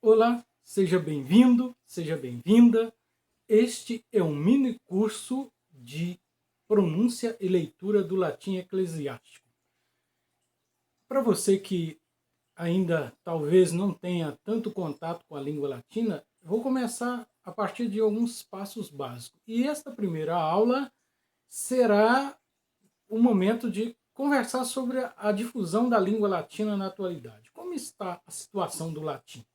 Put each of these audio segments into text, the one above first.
Olá, seja bem-vindo, seja bem-vinda. Este é um mini curso de pronúncia e leitura do latim eclesiástico. Para você que ainda talvez não tenha tanto contato com a língua latina, vou começar a partir de alguns passos básicos. E esta primeira aula será um momento de conversar sobre a difusão da língua latina na atualidade. Como está a situação do latim?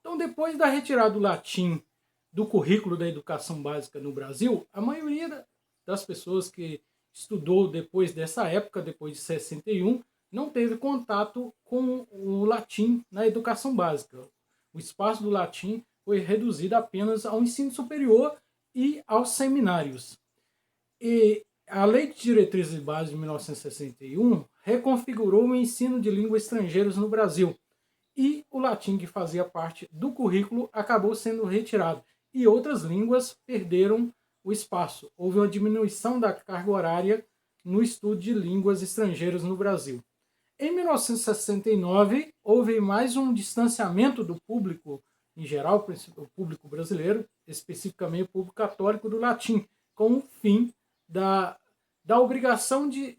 Então, depois da retirada do latim do currículo da educação básica no Brasil, a maioria das pessoas que estudou depois dessa época, depois de 61, não teve contato com o latim na educação básica. O espaço do latim foi reduzido apenas ao ensino superior e aos seminários. E a Lei de Diretrizes e Bases de 1961 reconfigurou o ensino de línguas estrangeiras no Brasil, e o latim, que fazia parte do currículo, acabou sendo retirado e outras línguas perderam o espaço. Houve uma diminuição da carga horária no estudo de línguas estrangeiras no Brasil. Em 1969, houve mais um distanciamento do público em geral, o público brasileiro, especificamente o público católico, do latim, com o fim da obrigação de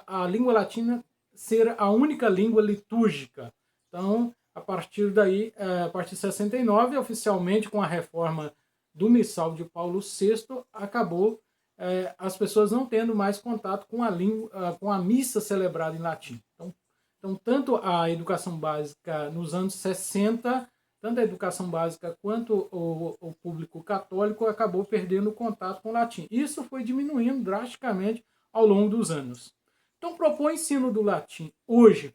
a língua latina ser a única língua litúrgica. Então, a partir daí, a partir de 69, oficialmente com a reforma do Missal de Paulo VI, acabou as pessoas não tendo mais contato com a língua, com a missa celebrada em latim. Então, tanto a educação básica nos anos 60, tanto a educação básica quanto o público católico acabou perdendo o contato com o latim. Isso foi diminuindo drasticamente ao longo dos anos. Então, propor o ensino do latim hoje,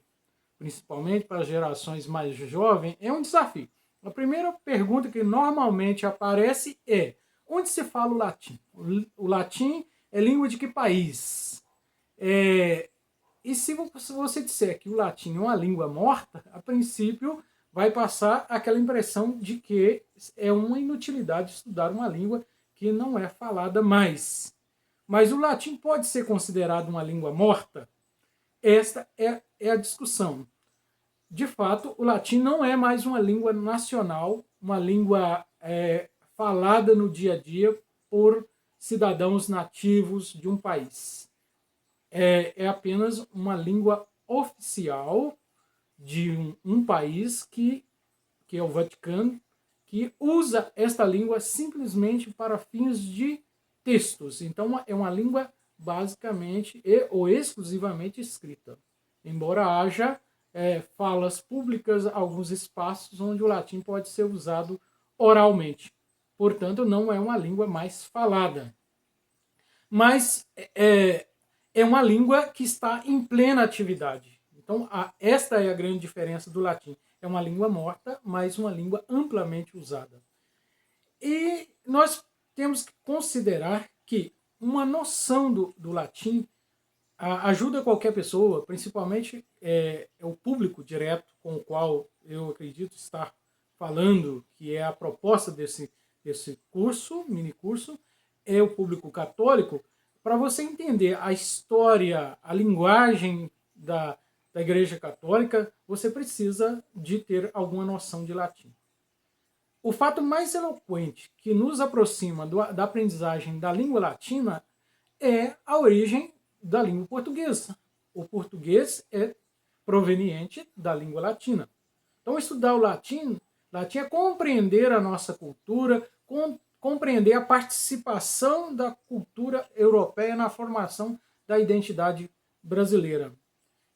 principalmente para as gerações mais jovens, é um desafio. A primeira pergunta que normalmente aparece é: onde se fala o latim? O latim é língua de que país? E se você disser que o latim é uma língua morta, a princípio vai passar aquela impressão de que é uma inutilidade estudar uma língua que não é falada mais. Mas o latim pode ser considerado uma língua morta? Esta é a discussão. De fato, o latim não é mais uma língua nacional, uma língua falada no dia a dia por cidadãos nativos de um país. É apenas uma língua oficial de um país que é o Vaticano, que usa esta língua simplesmente para fins de textos. Então, é uma língua basicamente ou exclusivamente escrita. Embora haja falas públicas, alguns espaços onde o latim pode ser usado oralmente. Portanto, não é uma língua mais falada. Mas é uma língua que está em plena atividade. Então, esta é a grande diferença do latim. É uma língua morta, mas uma língua amplamente usada. E nós temos que considerar que uma noção do latim ajuda qualquer pessoa, principalmente o público direto com o qual eu acredito estar falando, que é a proposta desse curso, mini curso, é o público católico. Para você entender a história, a linguagem da Igreja Católica, você precisa de ter alguma noção de latim. O fato mais eloquente que nos aproxima da aprendizagem da língua latina é a origem da língua portuguesa. O português é proveniente da língua latina. Então, estudar o latim é compreender a nossa cultura, compreender a participação da cultura europeia na formação da identidade brasileira.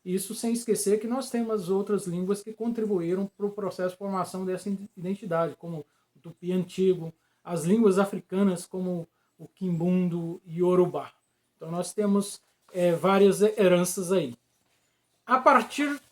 Isso sem esquecer que nós temos outras línguas que contribuíram para o processo de formação dessa identidade, como o tupi antigo, as línguas africanas como o quimbundo e iorubá. Então nós temos várias heranças aí. A partir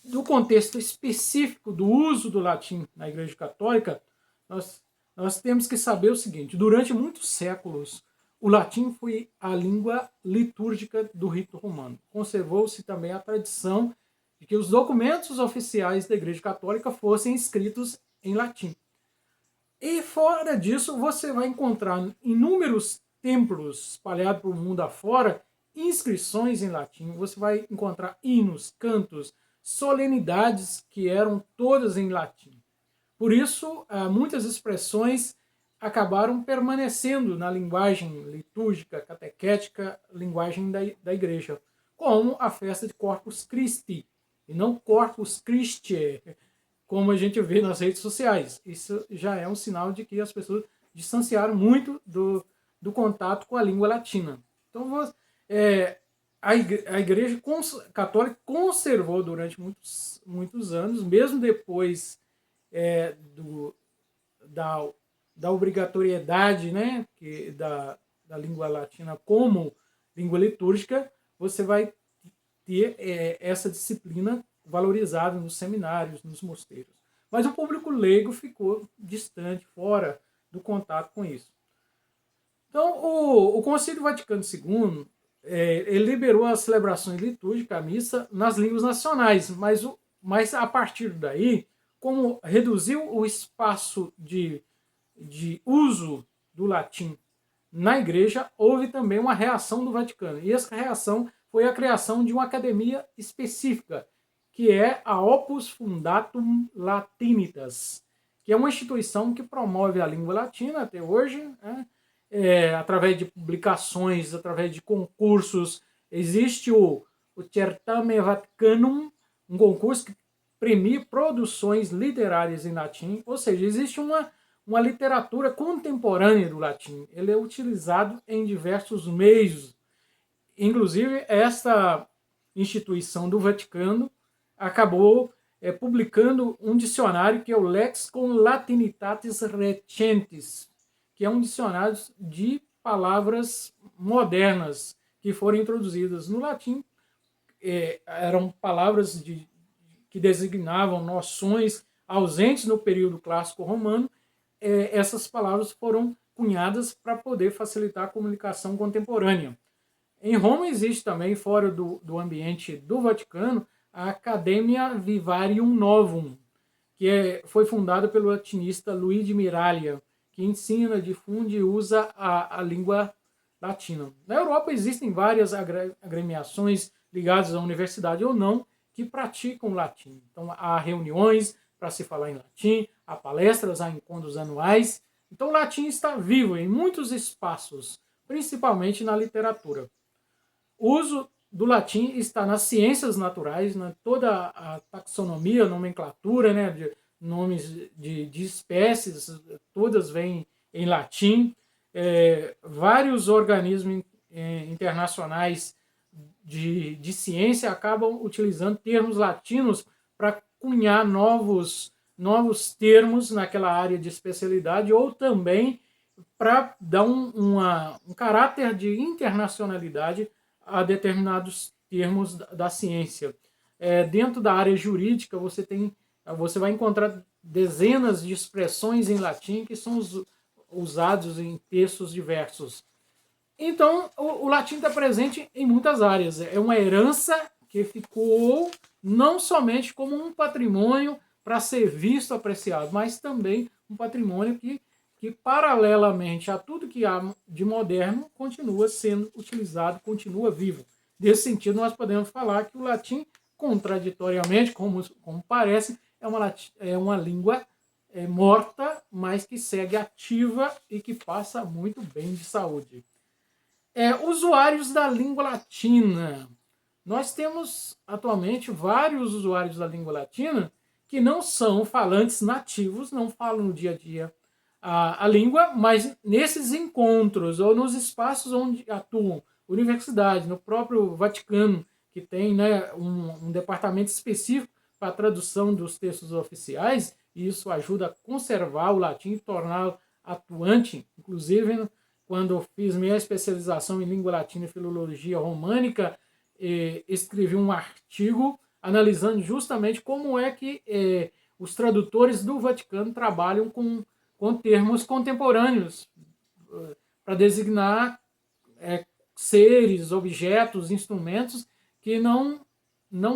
do contexto específico do uso do latim na Igreja Católica, nós temos que saber o seguinte: durante muitos séculos, o latim foi a língua litúrgica do rito romano. Conservou-se também a tradição de que os documentos oficiais da Igreja Católica fossem escritos em latim. E fora disso, você vai encontrar inúmeros templos espalhados pelo mundo afora, inscrições em latim. Você vai encontrar hinos, cantos, solenidades que eram todas em latim. Por isso, muitas expressões acabaram permanecendo na linguagem litúrgica, catequética, linguagem da igreja, como a festa de Corpus Christi, e não Corpus Christi, como a gente vê nas redes sociais. Isso já é um sinal de que as pessoas distanciaram muito do contato com a língua latina. Então, a Igreja Católica conservou durante muitos anos, mesmo depois da obrigatoriedade, né, da língua latina como língua litúrgica, você vai ter essa disciplina valorizada nos seminários, nos mosteiros. Mas o público leigo ficou distante, fora do contato com isso. Então, o Concílio Vaticano II ele liberou as celebrações litúrgicas, a missa, nas línguas nacionais, mas a partir daí, como reduziu o espaço de uso do latim na igreja, houve também uma reação do Vaticano. E essa reação foi a criação de uma academia específica, que é a Opus Fundatum Latinitas, que é uma instituição que promove a língua latina até hoje, né? Através de publicações, através de concursos. Existe o Certame Vaticanum, um concurso que premia produções literárias em latim, ou seja, existe uma literatura contemporânea do latim. Ele é utilizado em diversos meios. Inclusive, essa instituição do Vaticano acabou publicando um dicionário que é o Lexicon Latinitatis Recentes, que é um dicionário de palavras modernas que foram introduzidas no latim. Eram palavras que designavam noções ausentes no período clássico romano. Essas palavras foram cunhadas para poder facilitar a comunicação contemporânea. Em Roma existe também, fora do ambiente do Vaticano, a Academia Vivarium Novum, que foi fundada pelo latinista Luigi Miraglia, que ensina, difunde e usa a língua latina. Na Europa existem várias agremiações ligadas à universidade ou não que praticam latim. Então há reuniões para se falar em latim, há palestras, há encontros anuais. Então o latim está vivo em muitos espaços, principalmente na literatura. O uso do latim está nas ciências naturais, toda a taxonomia, nomenclatura, né, de nomes de espécies, todas vêm em latim. Vários organismos internacionais de ciência acabam utilizando termos latinos para cunhar novos termos naquela área de especialidade, ou também para dar um caráter de internacionalidade a determinados termos da ciência. Dentro da área jurídica, você vai encontrar dezenas de expressões em latim que são usados em textos diversos. Então, o latim está presente em muitas áreas. É uma herança que ficou não somente como um patrimônio para ser visto, apreciado, mas também um patrimônio que paralelamente a tudo que há de moderno, continua sendo utilizado, continua vivo. Nesse sentido, nós podemos falar que o latim, contraditoriamente, como parece, é uma língua morta, mas que segue ativa e que passa muito bem de saúde. Usuários da língua latina. Nós temos atualmente vários usuários da língua latina que não são falantes nativos, não falam no dia a dia a língua, mas nesses encontros ou nos espaços onde atuam, universidade, no próprio Vaticano, que tem, né, um departamento específico para a tradução dos textos oficiais, e isso ajuda a conservar o latim e torná-lo atuante. Inclusive, quando fiz minha especialização em língua latina e filologia românica, escrevi um artigo analisando justamente como é que os tradutores do Vaticano trabalham com termos contemporâneos para designar seres, objetos, instrumentos que não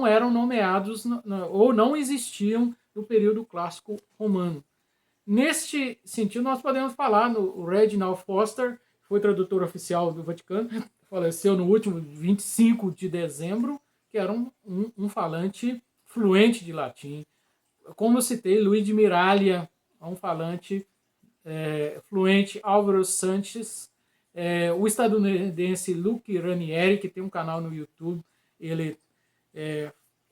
eram nomeados ou não existiam no período clássico romano. Neste sentido, nós podemos falar no Reginald Foster, que foi tradutor oficial do Vaticano, faleceu no último 25 de dezembro, que era um falante fluente de latim. como eu citei, Luiz de Miralha, um falante fluente, Álvaro Sanches, o estadunidense Luke Ranieri, que tem um canal no YouTube, ele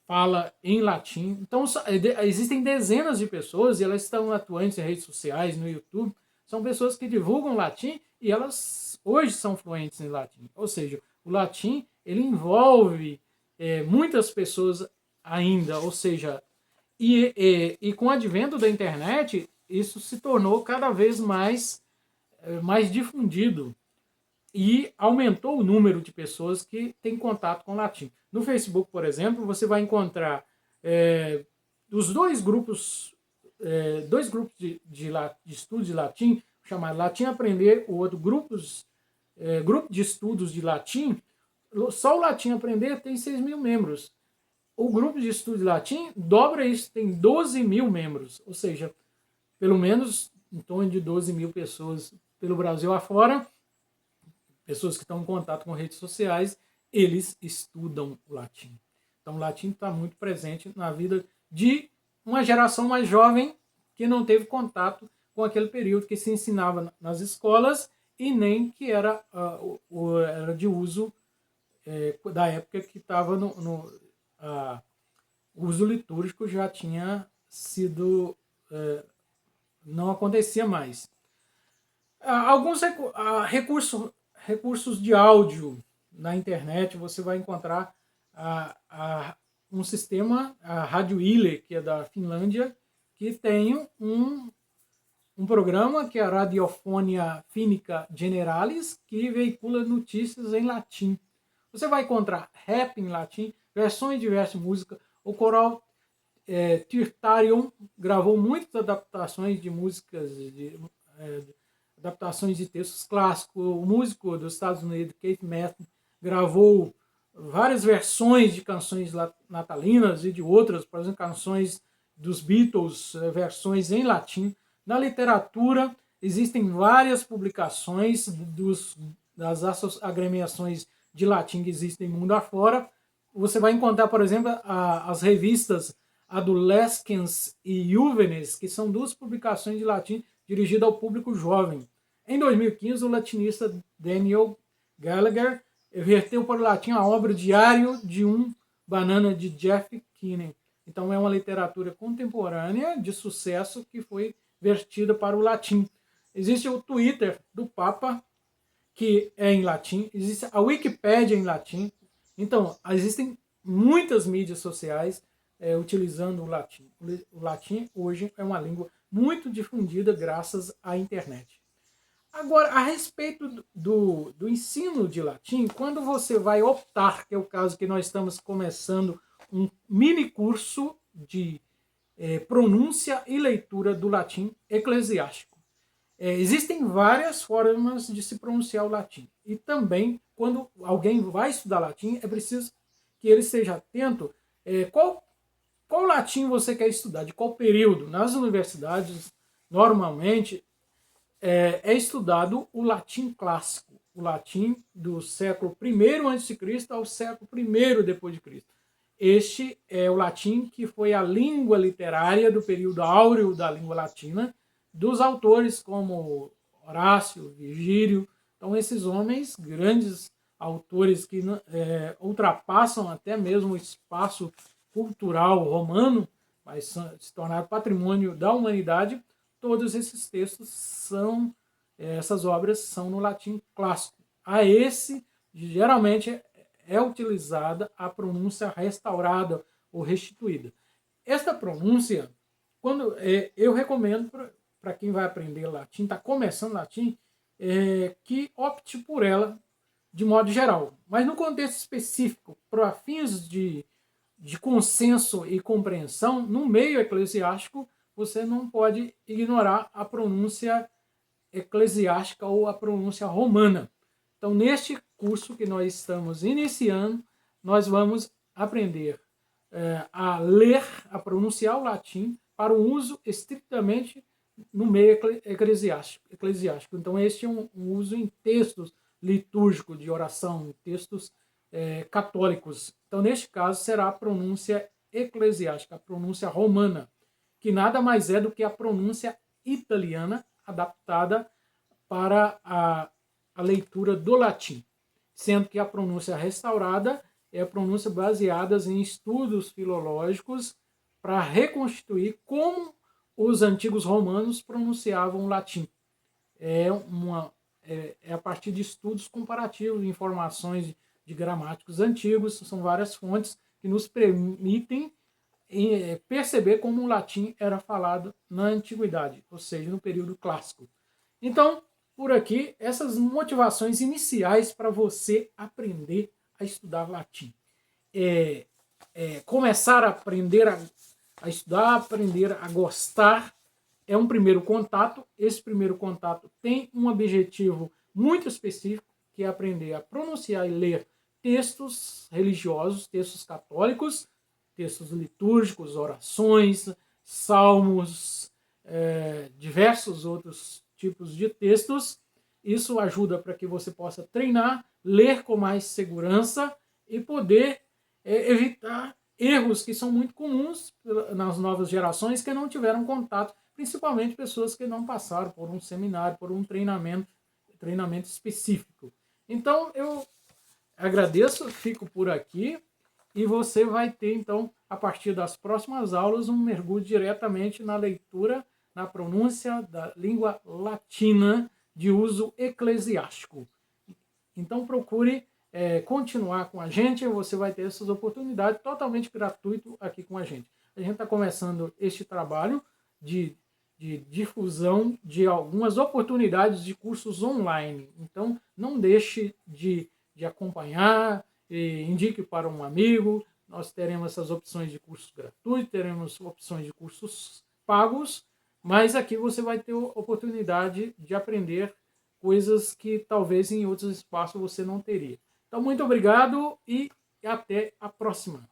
fala em latim. Então, existem dezenas de pessoas, e elas estão atuantes em redes sociais, no YouTube, são pessoas que divulgam latim e elas hoje são fluentes em latim. Ou seja, o latim ele envolve muitas pessoas ainda, ou seja, e com o advento da internet, isso se tornou cada vez mais difundido e aumentou o número de pessoas que têm contato com o latim. No Facebook, por exemplo, você vai encontrar os dois grupos de estudos de latim, chamado Latim Aprender, o outro grupo de estudos de latim. Só o Latim Aprender tem 6 mil membros. O grupo de estudo de latim dobra isso, tem 12 mil membros, ou seja, pelo menos em torno de 12 mil pessoas pelo Brasil afora, pessoas que estão em contato com redes sociais, eles estudam o latim. Então o latim está muito presente na vida de uma geração mais jovem que não teve contato com aquele período que se ensinava nas escolas e nem que era de uso da época que estava o uso litúrgico já tinha sido... não acontecia mais. Alguns recursos de áudio na internet, você vai encontrar um sistema, a Rádio Yle, que é da Finlândia, que tem um programa que é a Radiofonia Finica Generalis, que veicula notícias em latim. Você vai encontrar rap em latim, versões de diversas músicas. O coral Tirtarion gravou muitas adaptações de músicas, adaptações de textos clássicos. O músico dos Estados Unidos, Keith Metheny, gravou várias versões de canções natalinas e de outras, por exemplo, canções dos Beatles, versões em latim. Na literatura, existem várias publicações das agremiações de latim que existem mundo afora. Você vai encontrar, por exemplo, as revistas Adolescens e Juvenes, que são duas publicações de latim dirigidas ao público jovem. Em 2015, o latinista Daniel Gallagher verteu para o latim a obra Diário de um Banana, de Jeff Kinney. Então é uma literatura contemporânea de sucesso que foi vertida para o latim. Existe o Twitter do Papa, que é em latim. Existe a Wikipédia em latim. Então, existem muitas mídias sociais utilizando o latim. O latim hoje é uma língua muito difundida graças à internet. Agora, a respeito do ensino de latim, quando você vai optar, que é o caso que nós estamos começando um mini curso de pronúncia e leitura do latim eclesiástico. Existem várias formas de se pronunciar o latim. E também, quando alguém vai estudar latim, é preciso que ele esteja atento qual latim você quer estudar, de qual período. Nas universidades, normalmente, é estudado o latim clássico, o latim do século I a.C. ao século I depois de Cristo. Este é o latim que foi a língua literária do período áureo da língua latina, dos autores como Horácio, Virgílio. Então, esses homens, grandes autores que ultrapassam até mesmo o espaço cultural romano, mas se tornaram patrimônio da humanidade, todos esses textos essas obras são no latim clássico. A esse, geralmente, é utilizada a pronúncia restaurada ou restituída. Esta pronúncia, eu recomendo para quem vai aprender latim, está começando latim, que opte por ela de modo geral. Mas no contexto específico, para fins de consenso e compreensão, no meio eclesiástico, você não pode ignorar a pronúncia eclesiástica ou a pronúncia romana. Então, neste curso que nós estamos iniciando, nós vamos aprender a ler, a pronunciar o latim para o uso estritamente no meio eclesiástico. Então, este é um uso em textos litúrgicos de oração, textos católicos. Então, neste caso, será a pronúncia eclesiástica, a pronúncia romana. que nada mais é do que a pronúncia italiana adaptada para a leitura do latim, sendo que a pronúncia restaurada é a pronúncia baseada em estudos filológicos para reconstituir como os antigos romanos pronunciavam o latim. É a partir de estudos comparativos, informações de gramáticos antigos, são várias fontes que nos permitem perceber como o latim era falado na antiguidade, ou seja, no período clássico. Então, por aqui, essas motivações iniciais para você aprender a estudar latim. Começar a aprender a estudar, aprender a gostar, é um primeiro contato. Esse primeiro contato tem um objetivo muito específico, que é aprender a pronunciar e ler textos religiosos, textos católicos, textos litúrgicos, orações, salmos, diversos outros tipos de textos. Isso ajuda para que você possa treinar, ler com mais segurança e poder evitar erros que são muito comuns nas novas gerações que não tiveram contato, principalmente pessoas que não passaram por um seminário, por um treinamento específico. Então, eu agradeço, fico por aqui e você vai ter, então, a partir das próximas aulas, um mergulho diretamente na leitura, na pronúncia da língua latina de uso eclesiástico. Então, procure continuar com a gente, você vai ter essas oportunidades totalmente gratuito aqui com a gente. A gente está começando este trabalho de difusão de algumas oportunidades de cursos online. Então, não deixe de acompanhar, indique para um amigo. Nós teremos essas opções de cursos gratuitos, teremos opções de cursos pagos, mas aqui você vai ter a oportunidade de aprender coisas que talvez em outros espaços você não teria. Então, muito obrigado e até a próxima.